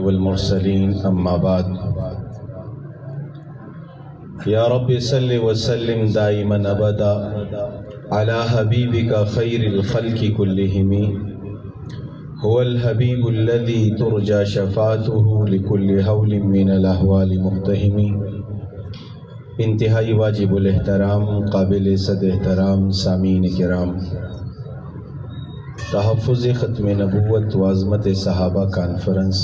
والمرسلين أما بعد يا رب صل وسلم دائما أبدا على حبيبك خير الخلق كلهم هو الحبيب الذي ترجى شفاعته لكل هول من الأهوال مقتحم۔ انتہائی واجب الاحترام قابل صد احترام سامعین کرام، تحفظ ختم نبوت و عظمت صحابہ کانفرنس۔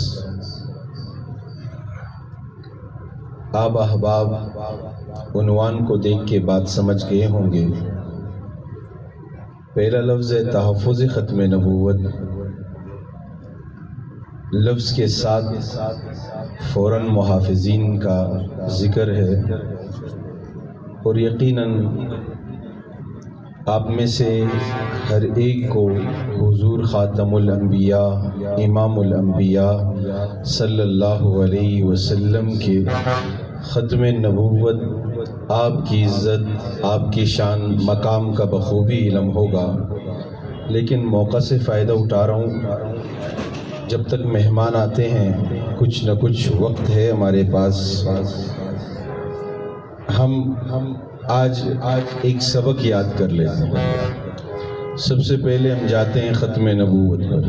آپ احباب عنوان کو دیکھ کے بات سمجھ گئے ہوں گے۔ پہلا لفظ ہے تحفظ ختم نبوت۔ لفظ کے ساتھ فوراً محافظین کا ذکر ہے، اور یقیناً آپ میں سے ہر ایک کو حضور خاتم الانبیاء امام الانبیاء صلی اللہ علیہ وسلم کے ختم نبوت، آپ کی عزت، آپ کی شان، مقام کا بخوبی علم ہوگا، لیکن موقع سے فائدہ اٹھا رہا ہوں۔ جب تک مہمان آتے ہیں کچھ نہ کچھ وقت ہے ہمارے پاس، ہم آج ایک سبق یاد کر لیتے ہیں۔ سب سے پہلے ہم جاتے ہیں ختم نبوت پر۔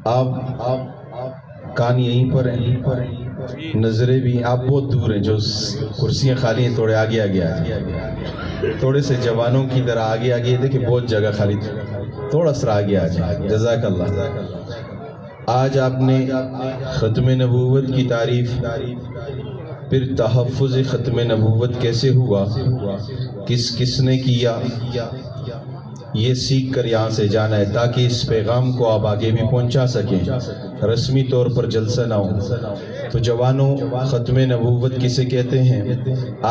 آپ کان یہیں پر ہیں، نظریں بھی، آپ بہت دور ہیں، جو کرسیاں خالی ہیں تھوڑے آگے آگے آگے، تھوڑے سے جوانوں کی طرح آگے آگے، دیکھیں بہت جگہ خالی، تھوڑا سا آگے آ جائیں، جزاک اللہ۔ آج آپ نے ختم نبوت کی تعریف، پھر تحفظ ختم نبوت کیسے ہوا، کس کس نے کیا، یہ سیکھ کر یہاں سے جانا ہے، تاکہ اس پیغام کو آپ آگے بھی پہنچا سکیں، رسمی طور پر جلسہ نہ ہو۔ تو جوانوں، ختم نبوت کسے کہتے ہیں؟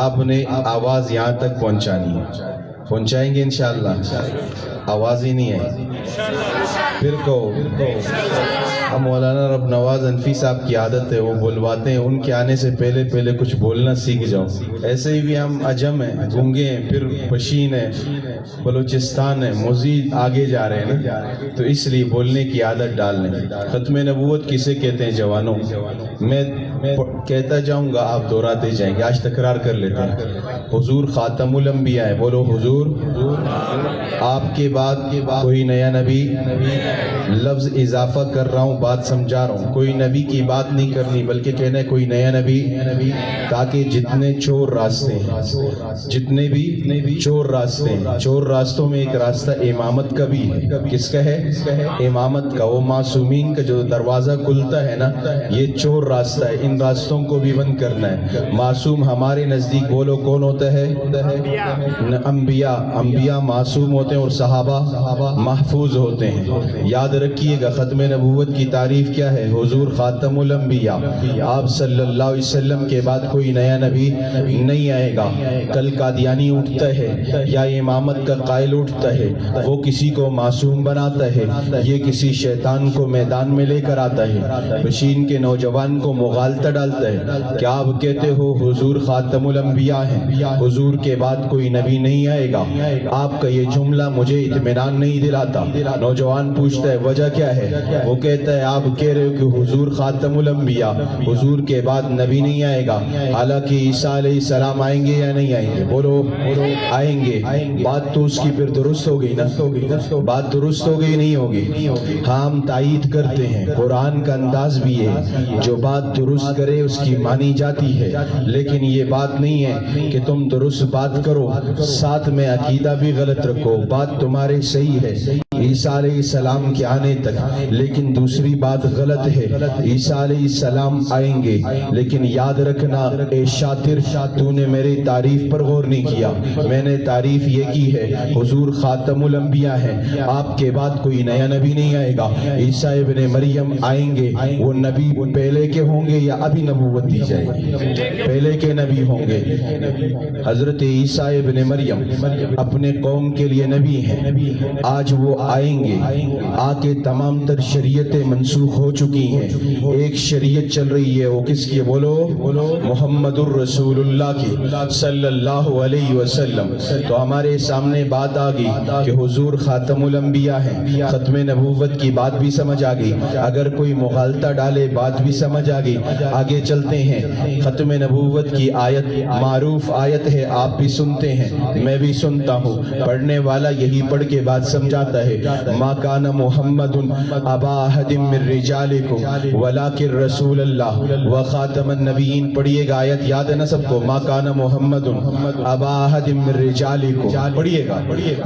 آپ نے آواز یہاں تک پہنچانی ہے، پہنچائیں گے انشاءاللہ؟ آواز ہی نہیں ہے، پھر کہو۔ ہم مولانا رب نواز انفی صاحب کی عادت ہے، وہ بلواتے ہیں، ان کے آنے سے پہلے کچھ بولنا سیکھ جاؤ۔ ایسے ہی بھی ہم عجم ہیں، گونگے ہیں، پھر پشین ہیں، بلوچستان ہے، مزید آگے جا رہے ہیں نا، تو اس لیے بولنے کی عادت ڈال لیں۔ ختم نبوت کسے کہتے ہیں جوانوں؟ میں کہتا جاؤں گا، آپ دہراتے جائیں گے، آج تکرار کر لیتے ہیں۔ حضور خاتم الانبیاء ہے، بولو حضور۔ آپ کے بعد کوئی نیا نبی، لفظ اضافہ کر رہا ہوں، بات سمجھا رہا ہوں، کوئی نبی کی بات نہیں کرنی، بلکہ کہنا ہے کوئی نیا نبی، تاکہ جتنے چور راستے ہیں، جتنے بھی چور راستے ہیں، چور راستوں میں ایک راستہ امامت کا بھی ہے۔ کس کا ہے؟ امامت کا، وہ معصومین کا جو دروازہ کھلتا ہے نا، یہ چور راستہ ہے، ان راستوں کو بھی بند کرنا ہے۔ معصوم ہمارے نزدیک بولو کون ہوتا ہے؟ انبیاء معصوم ہوتے ہیں، اور صحابہ محفوظ ہوتے ہیں۔ یاد رکھیے گا، ختم نبوت کی تعریف کیا ہے؟ حضور خاتم الانبیاء، آپ صلی اللہ علیہ وسلم کے بعد کوئی نیا نبی نہیں آئے گا۔ کل قادیانی اٹھتا ہے یا امامت کا قائل اٹھتا ہے، وہ کسی کو معصوم بناتا ہے، یہ کسی شیطان کو میدان میں لے کر آتا ہے، بشین کے نوجوان کو مغالطہ ڈالتا ہے۔ کیا آپ کہتے ہو حضور خاتم الانبیاء ہیں، حضور کے بعد کوئی نبی نہیں آئے گا؟ آپ کا یہ جملہ مجھے اطمینان نہیں دلاتا۔ نوجوان پوچھتا ہے وجہ کیا ہے؟ وہ کہتا ہے آپ کہہ رہے ہو کہ حضور خاتم الانبیاء، حضور کے بعد نبی نہیں آئے گا، حالانکہ عیسیٰ علیہ السلام آئیں گے یا نہیں آئیں گے؟ بولو آئیں گے۔ بات تو اس کی پھر درست ہو گئی نا، بات درست ہو گئی نہیں ہوگی؟ ہاں، ہم تائید کرتے ہیں، قرآن کا انداز بھی ہے، جو بات درست کرے اس کی مانی جاتی ہے، لیکن یہ بات نہیں ہے کہ تم درست بات کرو ساتھ میں عقیدہ بھی غلط رکھو۔ بات تمہارے صحیح ہے عیسیٰ علیہ السلام کے آنے تک، لیکن دوسری بات غلط ہے، عیسیٰ علیہ السلام آئیں گے، لیکن یاد رکھنا اے شاطر، تو نے میری تعریف پر غور نہیں کیا۔ میں نے تعریف یہ کی ہے حضور خاتم الانبیاء ہیں، آپ کے بعد کوئی نیا نبی نہیں آئے گا۔ عیسیٰ ابن مریم آئیں گے، وہ نبی پہلے کے ہوں گے یا ابھی نبوت دی جائے گی؟ پہلے کے نبی ہوں گے۔ حضرت عیسیٰ ابن مریم اپنے قوم کے لیے نبی ہیں، آج وہ آئیں گے، آ کے تمام تر شریعتیں منسوخ ہو چکی ہیں، ایک شریعت چل رہی ہے، وہ کس کی؟ بولو محمد الرسول اللہ کی صلی اللہ علیہ وسلم۔ تو ہمارے سامنے بات آ گئی کہ حضور خاتم الانبیاء ہیں، ختم نبوت کی بات بھی سمجھ آ گئی، اگر کوئی مغالطہ ڈالے بات بھی سمجھ آ گئی۔ آگے چلتے ہیں، ختم نبوت کی آیت معروف آیت ہے، آپ بھی سنتے ہیں، میں بھی سنتا ہوں، پڑھنے والا یہی پڑھ کے بات سمجھاتا ہے، ما کان محمد ابا احد من رجالکم ولکن رسول اللہ وخاتم النبیین۔ پڑھیے گا، آیت یاد ہے نا سب کو، ما کان محمد ابا احد من رجالکم، پڑھیے گا،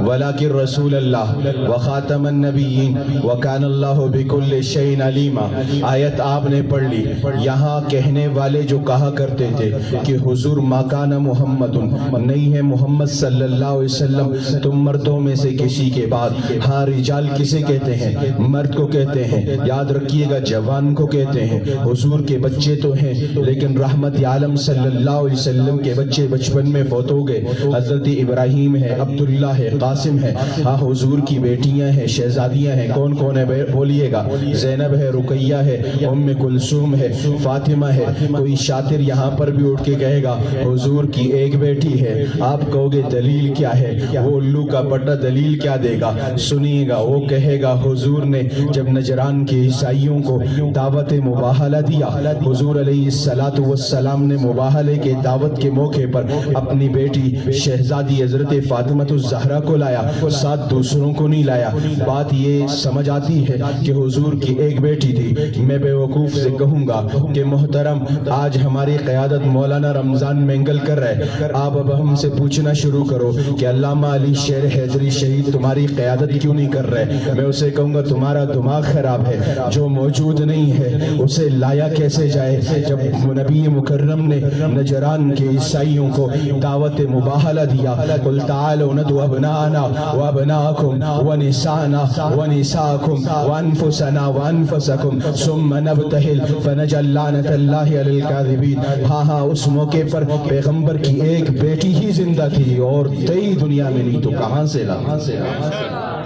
ولکن رسول اللہ وخاتم النبیین وکان اللہ بکل شیء علیما۔ آیت آپ نے پڑھ لی۔ یہاں کہنے والے جو کہا کرتے تھے کہ حضور ما کان محمد، نہیں ہے محمد صلی اللہ علیہ وسلم تم مردوں میں سے کسی کے بعد۔ ہاں رجال کسے کہتے ہیں؟ مرد کو کہتے ہیں، یاد رکھیے گا، جوان کو کہتے ہیں۔ حضور کے بچے تو ہیں لیکن رحمت عالم صلی اللہ علیہ وسلم کے بچے بچپن میں فوت ہو گئے، حضرت ابراہیم ہے، عبداللہ ہے، قاسم ہے۔ ہاں حضور کی بیٹیاں ہیں، شہزادیاں ہیں، کون کون ہے بولیے گا؟ زینب ہے، رقیہ ہے، ام کلثوم ہے، فاطمہ ہے۔ کوئی شاطر یہاں پر بھی اٹھ کے کہے گا حضور کی ایک بیٹی ہے، آپ کہو گے دلیل کیا ہے؟ وہ الو کا پٹا دلیل کیا دے گا؟ سنیے گا، وہ کہے گا حضور نے جب نجران کے عیسائیوں کو دعوت مباہلہ دیا، حضور علیہ السلام نے مباہلے کے دعوت کے موقع پر اپنی بیٹی شہزادی حضرت فاطمہ الزہرا کو لایا، ساتھ دوسروں کو نہیں لایا۔ بات یہ سمجھ آتی ہے کہ حضور کی ایک بیٹی تھی۔ میں بے وقوف سے کہوں گا کہ محترم، آج ہماری قیادت مولانا رمضان مینگل کر رہے، آپ اب ہم سے پوچھنا شروع کرو کہ علامہ علی شیر حیدری شہید تمہاری قیادت کیوں نہیں کر رہے؟ میں اسے کہوں گا تمہارا دماغ خراب ہے، جو موجود نہیں ہے اسے لایا کیسے جائے؟ جب نبی مکرم نے نجران کے عیسائیوں کو دعوت مباہلہ دیا، قل تعالوا ندعو ابناءنا وابناءکم ونساءنا ونساءکم وانفسنا وانفسکم ثم نبتہل فنجعل لعنت اللہ علی الکاذبین۔ ہاں اس موقع پر پیغمبر کی ایک بیٹی ہی زندہ تھی اور 23 دنیا میں نہیں، تو کہاں سے لا؟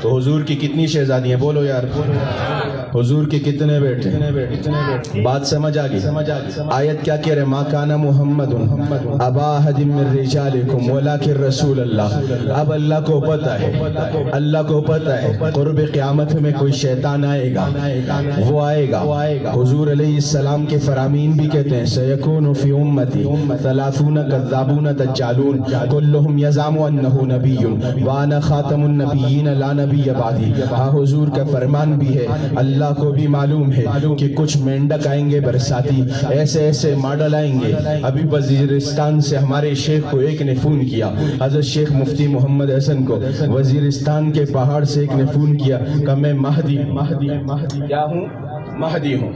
تو حضور کی کتنی شہزادیاں؟ بولو یار، حضور کے کتنے بیٹے؟ بات سمجھ آ گئی؟ آیت کیا کہہ رہے؟ ما کان محمد ابا احد من رجالکم ولکن رسول اللہ۔ اب اللہ کو پتہ ہے، اللہ کو پتہ ہے قرب قیامت میں کوئی شیطان آئے گا، وہ آئے گا۔ حضور علیہ السلام کے فرامین بھی کہتے ہیں سیکون فی امتی 30 کذابون دجالون کلہم یزعم انہ نبی وانا خاتم النبیین لا نبی بعدی۔ ہاں حضور کا فرمان بھی ہے، اللہ کو بھی معلوم ہے کہ کچھ مینڈک آئیں گے برساتی، ایسے ایسے ماڈل آئیں گے۔ ابھی وزیرستان سے ہمارے شیخ کو ایک نے فون کیا، حضرت شیخ مفتی محمد حسن کو، وزیرستان کے پہاڑ سے ایک نے فون کیا کہ میں مہدی کیا ہوں؟ مہدی ہوں۔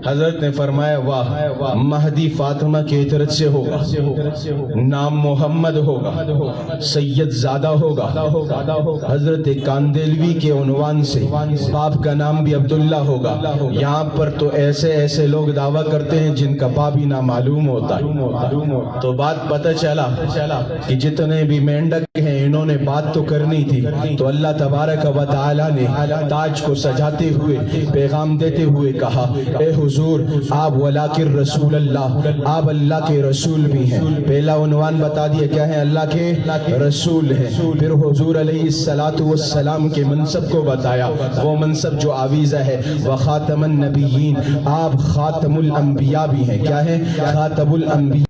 حضرت نے فرمایا واہ، مہدی فاطمہ کے طرف سے ہوگا، نام محمد ہوگا، سید زادہ ہوگا، حضرت کاندیلوی کے عنوان سے باپ کا نام بھی عبداللہ ہوگا۔ یہاں پر تو ایسے ایسے لوگ دعویٰ کرتے ہیں جن کا باپ ہی نہ معلوم ہوتا ہے۔ تو بات پتہ چلا کہ جتنے بھی مینڈک ہیں انہوں نے بات تو کرنی تھی، تو اللہ تبارک و تعالی نے تاج کو سجاتے ہوئے پیغام دیتے ہوئے کہا اے حضور آپ ولاکر رسول اللہ، آپ اللہ کے رسول بھی ہیں۔ پہلا عنوان بتا دیا کیا ہے؟ اللہ کے رسول ہیں۔ پھر حضور علیہ السلام کے منصب کو بتایا، وہ منصب جو آویزہ ہے وخاتم النبیین، آپ خاتم الانبیاء بھی ہیں۔ کیا ہے؟ خاتم الانبیاء۔